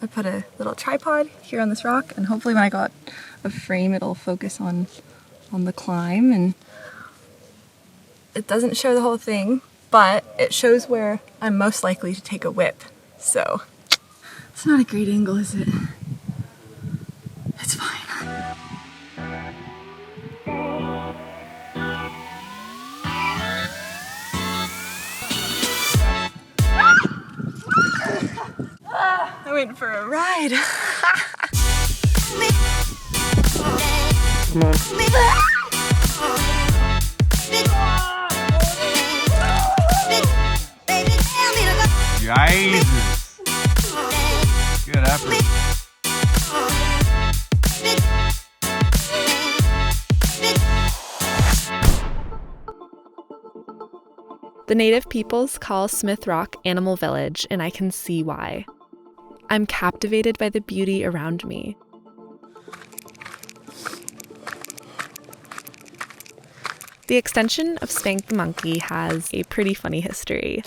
I put a little tripod here on this rock, and hopefully when I got a frame it'll focus on the climb, and it doesn't show the whole thing, but it shows where I'm most likely to take a whip. So it's not a great angle, is it? It's fine. I went for a ride. Come on. Jesus. Good effort. The native peoples call Smith Rock Animal Village, and I can see why. I'm captivated by the beauty around me. The extension of Spank the Monkey has a pretty funny history.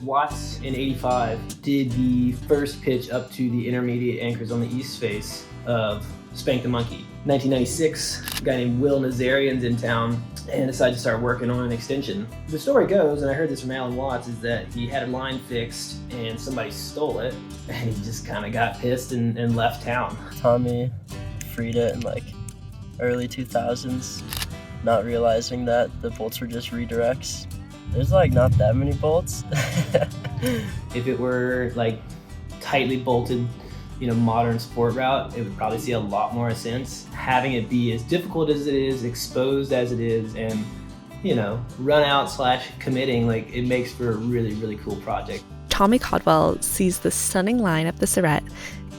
Watts in '85 did the first pitch up to the intermediate anchors on the east face of Spank the Monkey. 1996, a guy named Will Nazarian's in town and decided to start working on an extension. The story goes, and I heard this from Alan Watts, is that he had a line fixed and somebody stole it, and he just kind of got pissed and left town. Tommy freed it in like early 2000s, not realizing that the bolts were just redirects. There's like not that many bolts. If it were like tightly bolted, modern sport route, it would probably see a lot more sense. Having it be as difficult as it is, exposed as it is, and run out / committing, like, it makes for a really, really cool project. Tommy Caldwell sees the stunning line up the Surrette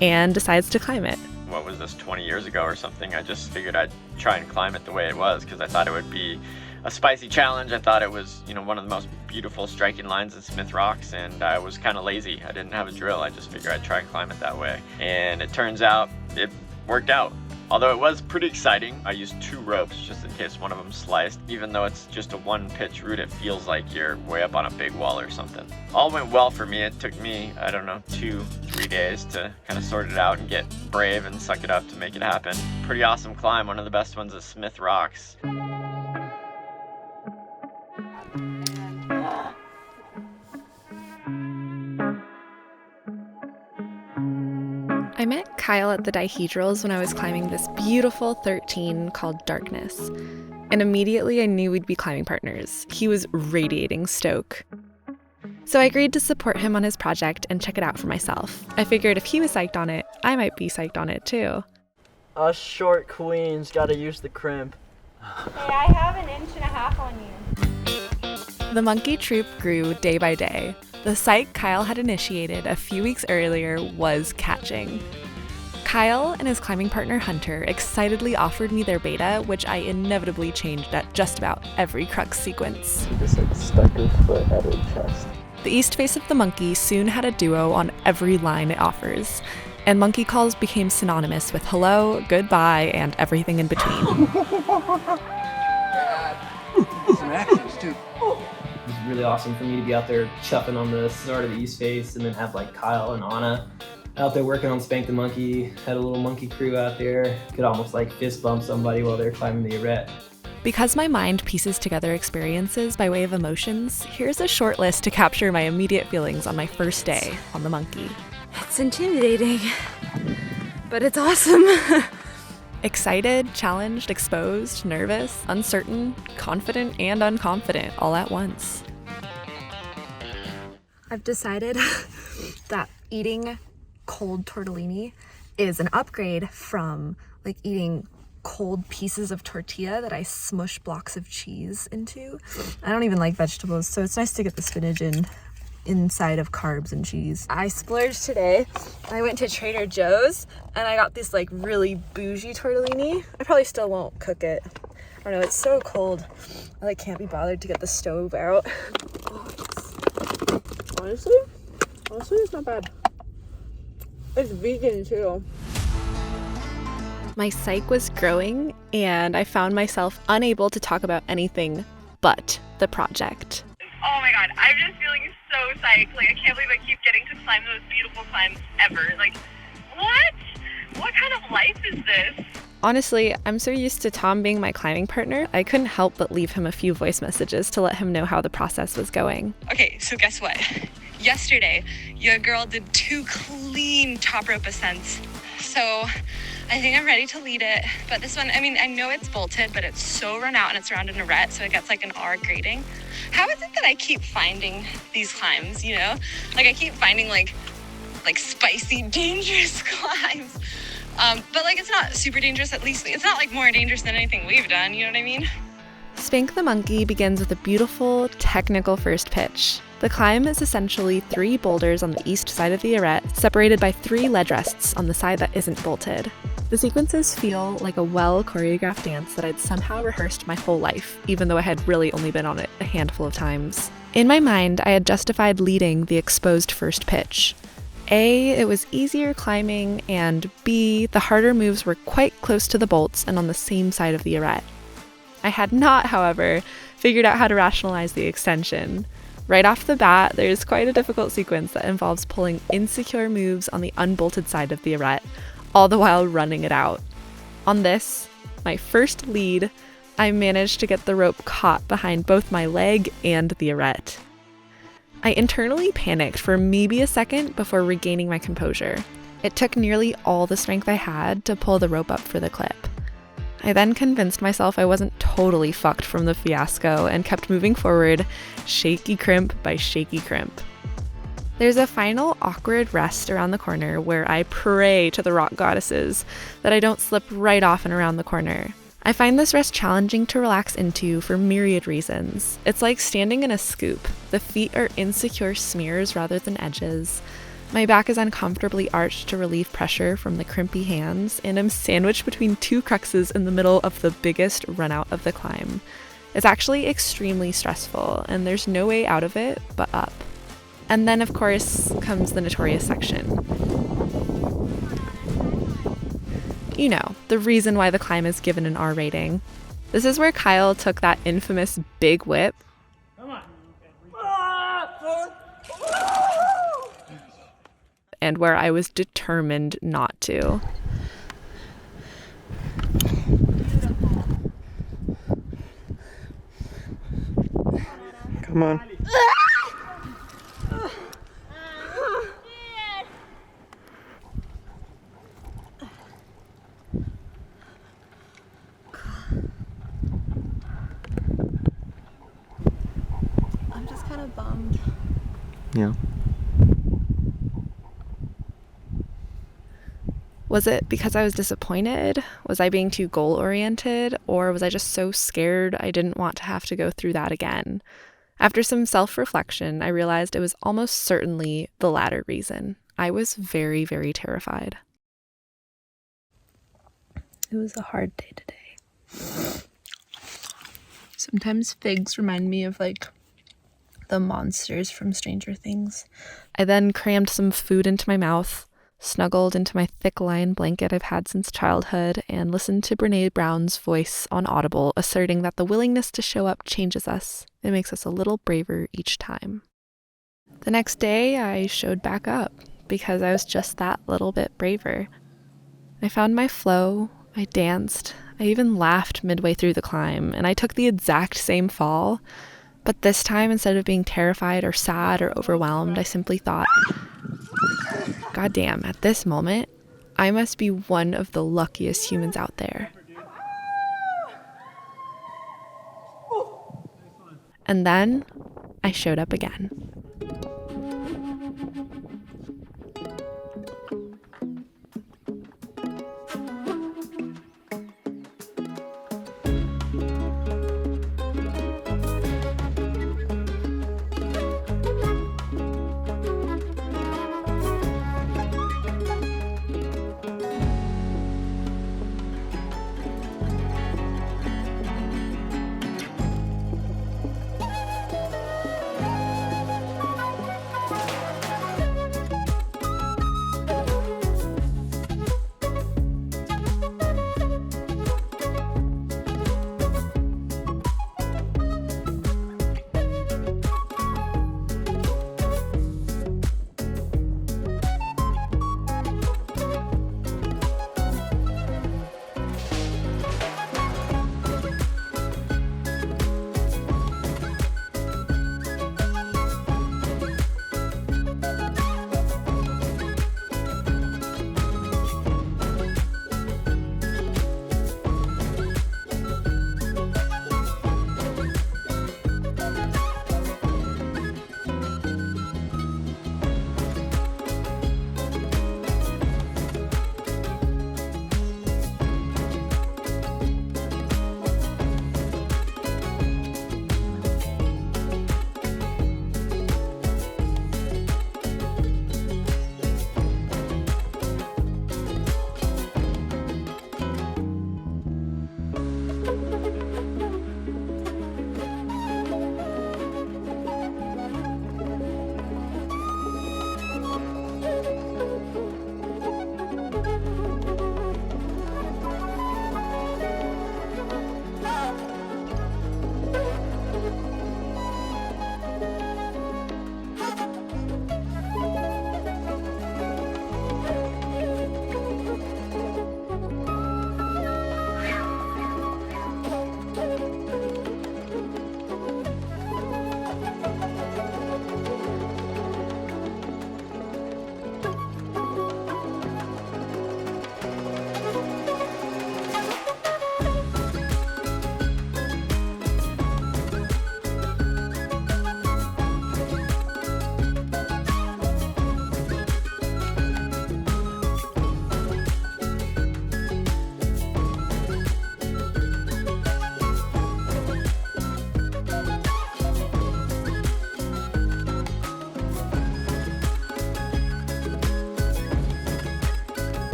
and decides to climb it. What was this, 20 years ago or something? I just figured I'd try and climb it the way it was because I thought it would be a spicy challenge. I thought it was, one of the most beautiful striking lines in Smith Rocks, and I was kind of lazy. I didn't have a drill. I just figured I'd try and climb it that way. And it turns out it worked out. Although it was pretty exciting, I used 2 ropes just in case one of them sliced. Even though it's just a 1-pitch route, it feels like you're way up on a big wall or something. All went well for me. It took me, 2-3 days to kind of sort it out and get brave and suck it up to make it happen. Pretty awesome climb, one of the best ones is Smith Rocks. I met Kyle at the Dihedrals when I was climbing this beautiful 13 called Darkness, and immediately I knew we'd be climbing partners. He was radiating stoke. So I agreed to support him on his project and check it out for myself. I figured if he was psyched on it, I might be psyched on it too. Us short queens gotta use the crimp. Hey, I have 1.5 inches on you. The monkey troop grew day by day. The psych Kyle had initiated a few weeks earlier was catching. Kyle and his climbing partner Hunter excitedly offered me their beta, which I inevitably changed at just about every crux sequence. He just stuck his foot at her chest. The east face of the monkey soon had a duo on every line it offers, and monkey calls became synonymous with hello, goodbye, and everything in between. Some actions too. It was really awesome for me to be out there chuffing on the start of the east face, and then have like Kyle and Anna out there working on Spank the Monkey. Had a little monkey crew out there. Could almost like fist bump somebody while they're climbing the arête. Because my mind pieces together experiences by way of emotions, here's a short list to capture my immediate feelings on my first day on the monkey. It's intimidating, but it's awesome. Excited, challenged, exposed, nervous, uncertain, confident, and unconfident all at once. I've decided that eating cold tortellini is an upgrade from like eating cold pieces of tortilla that I smush blocks of cheese into. I don't even like vegetables, so it's nice to get the spinach inside of carbs and cheese. I splurged today. I went to Trader Joe's and I got this like really bougie tortellini. I probably still won't cook it. I don't know, it's so cold. I like can't be bothered to get the stove out. Honestly, it's not bad. It's vegan too. My psych was growing, and I found myself unable to talk about anything but the project. Oh my god, I'm just feeling so psyched. Like, I can't believe I keep getting to climb the most beautiful climbs ever. Like, what? What kind of life is this? Honestly, I'm so used to Tom being my climbing partner, I couldn't help but leave him a few voice messages to let him know how the process was going. Okay, so guess what? Yesterday, your girl did 2 clean top rope ascents. So I think I'm ready to lead it. But this one, I mean, I know it's bolted, but it's so run out and it's around an arete, so it gets like an R grading. How is it that I keep finding these climbs, you know? Like, I keep finding like spicy, dangerous climbs. But like, it's not super dangerous, at least it's not like more dangerous than anything we've done, you know what I mean? Spank the Monkey begins with a beautiful, technical first pitch. The climb is essentially 3 boulders on the east side of the arete, separated by 3 ledge rests on the side that isn't bolted. The sequences feel like a well-choreographed dance that I'd somehow rehearsed my whole life, even though I had really only been on it a handful of times. In my mind, I had justified leading the exposed first pitch. A, it was easier climbing, and B, the harder moves were quite close to the bolts and on the same side of the arete. I had not, however, figured out how to rationalize the extension. Right off the bat, there's quite a difficult sequence that involves pulling insecure moves on the unbolted side of the arete, all the while running it out. On this, my first lead, I managed to get the rope caught behind both my leg and the arete. I internally panicked for maybe a second before regaining my composure. It took nearly all the strength I had to pull the rope up for the clip. I then convinced myself I wasn't totally fucked from the fiasco and kept moving forward, shaky crimp by shaky crimp. There's a final awkward rest around the corner where I pray to the rock goddesses that I don't slip right off and around the corner. I find this rest challenging to relax into for myriad reasons. It's like standing in a scoop. The feet are insecure smears rather than edges. My back is uncomfortably arched to relieve pressure from the crimpy hands, and I'm sandwiched between 2 cruxes in the middle of the biggest run out of the climb. It's actually extremely stressful, and there's no way out of it but up. And then, of course, comes the notorious section. You know, the reason why the climb is given an R rating. This is where Kyle took that infamous big whip and where I was determined not to. Come on. I'm just kind of bummed. Yeah. Was it because I was disappointed? Was I being too goal-oriented? Or was I just so scared I didn't want to have to go through that again? After some self-reflection, I realized it was almost certainly the latter reason. I was very, very terrified. It was a hard day today. Sometimes figs remind me of, like, the monsters from Stranger Things. I then crammed some food into my mouth, snuggled into my thick lion blanket I've had since childhood, and listened to Brene Brown's voice on Audible asserting that the willingness to show up changes us. It makes us a little braver each time. The next day, I showed back up because I was just that little bit braver. I found my flow, I danced, I even laughed midway through the climb, and I took the exact same fall. But this time, instead of being terrified or sad or overwhelmed, I simply thought, God damn, at this moment, I must be one of the luckiest humans out there. And then I showed up again.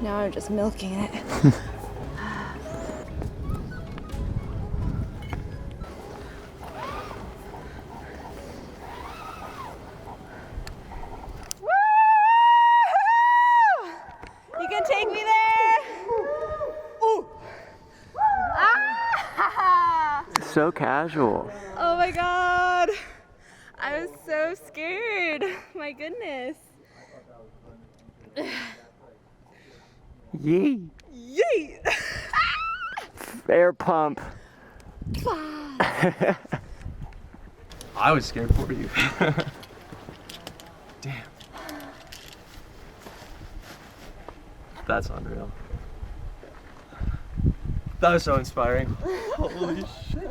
Now I'm just milking it. You can take me there. Ooh. Ah! So casual. Oh my god. I was so scared. My goodness. Yee. Yay! Air pump. I was scared for you. Damn. That's unreal. That was so inspiring. Holy shit.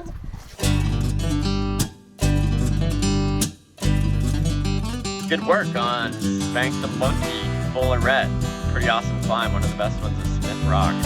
Good work on Spank the Monkey, full of red. Pretty awesome climb, one of the best ones of Smith Rocks.